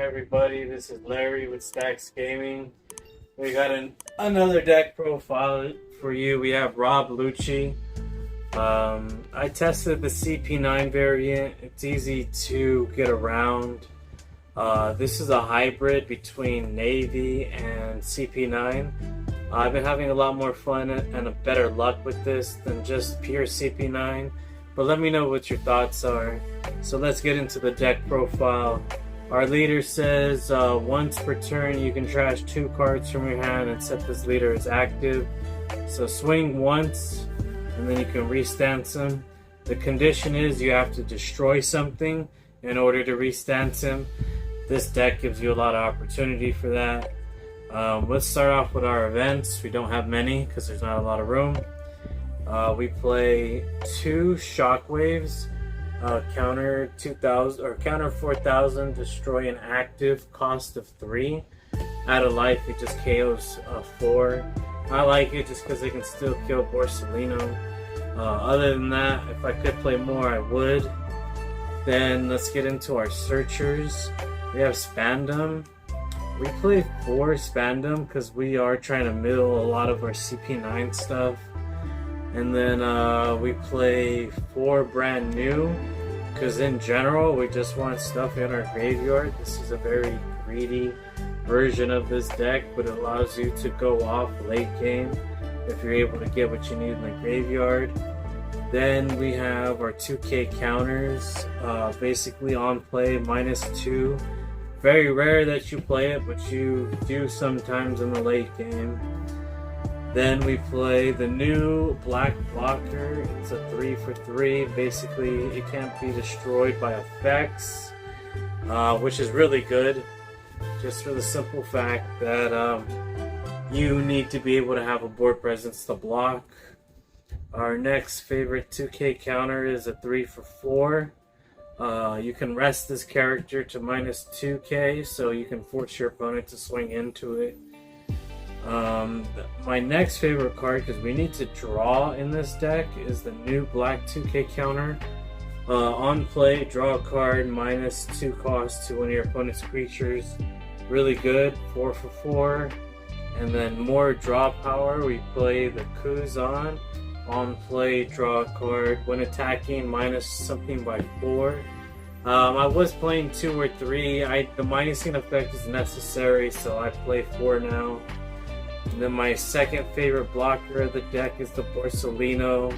everybody. This is Larry with Stackz Gaming. We got another deck profile for you. We have Rob Lucci. I tested the CP9 variant. It's easy to get around. This is a hybrid between Navy and CP9. I've been having a lot more fun and a better luck with this than just pure CP9. But let me know what your thoughts are. So let's get into the deck profile. Our leader says once per turn you can trash 2 cards from your hand and set this leader as active. So swing once and then you can restance him. The condition is you have to destroy something in order to restance him. This deck gives you a lot of opportunity for that. Let's start off with our events. We don't have many because there's not a lot of room. We play 2 shockwaves, counter 2,000 or counter 4,000, destroy an active, cost of 3. Out of life, it just KOs 4. I like it just because they can still kill Bunnynahm. Other than that, if I could play more, I would. Then let's get into our searchers. We have Spandam. We play 4 Spandam because we are trying to mill a lot of our CP9 stuff. And then we play 4 brand new because in general we just want stuff in our graveyard. This is a very greedy version of this deck, but it allows you to go off late game if you're able to get what you need in the graveyard. Then we have our 2K counters, basically on play -2. Very rare that you play it, but you do sometimes in the late game. Then we play the new black blocker. It's a 3 for 3. Basically, it can't be destroyed by effects, which is really good. Just for the simple fact that you need to be able to have a board presence to block. Our next favorite 2K counter is a 3 for 4. You can rest this character to -2K, so you can force your opponent to swing into it. My next favorite card, because we need to draw in this deck, is the new black 2K counter. On play, draw a card, -2 cost to one of your opponent's creatures. Really good, 4 for 4. And then more draw power, we play the Kuzan. On play, draw a card. When attacking, minus something by 4. I was playing 2 or 3. The minusing effect is necessary, so I play 4 now. And then my second favorite blocker of the deck is the Bunnynahm.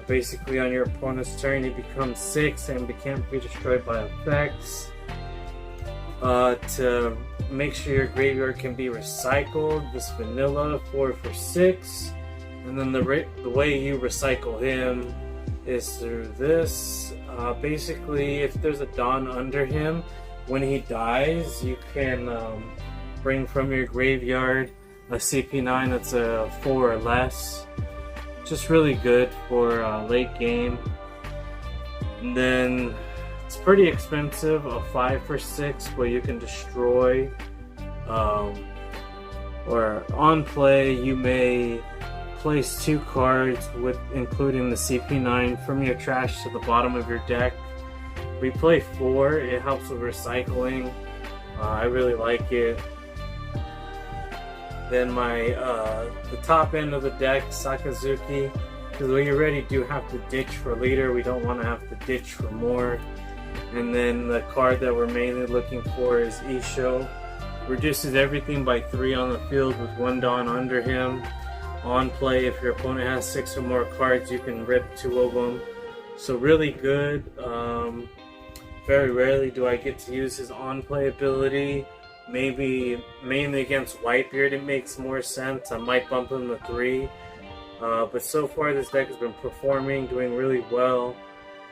Basically on your opponent's turn he becomes 6 and can't be destroyed by effects. To make sure your graveyard can be recycled, this vanilla 4 for 6. And then the way you recycle him is through this. Basically, if there's a Dawn under him, when he dies, you can bring from your graveyard a CP9 that's a 4 or less. Just really good for late game. And then it's pretty expensive, a 5 for 6, where you can destroy. Or on play, you may place 2 cards with including the CP9 from your trash to the bottom of your deck. We play 4. It helps with recycling. I really like it. Then the top end of the deck, Sakazuki, because we already do have to ditch for leader. We don't want to have to ditch for more. And then the card that we're mainly looking for is Isho. Reduces everything by 3 on the field with 1 Dawn under him. On play, if your opponent has 6 or more cards, you can rip 2 of them. So really good. Very rarely do I get to use his on play ability. Maybe mainly against Whitebeard it makes more sense. I might bump him to 3. But so far this deck has been performing, doing really well.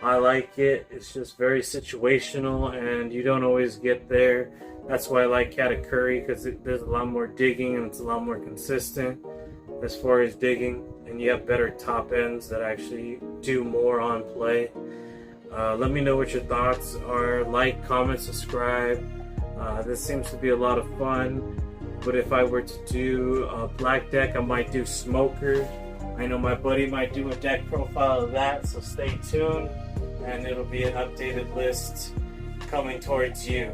I like it. It's just very situational and you don't always get there. That's why I like Katakuri, because there's a lot more digging and it's a lot more consistent as far as digging. And you have better top ends that actually do more on play. Let me know what your thoughts are. Like, comment, subscribe. This seems to be a lot of fun, but if I were to do a black deck, I might do Smoker. I know my buddy might do a deck profile of that, so stay tuned, and it'll be an updated list coming towards you.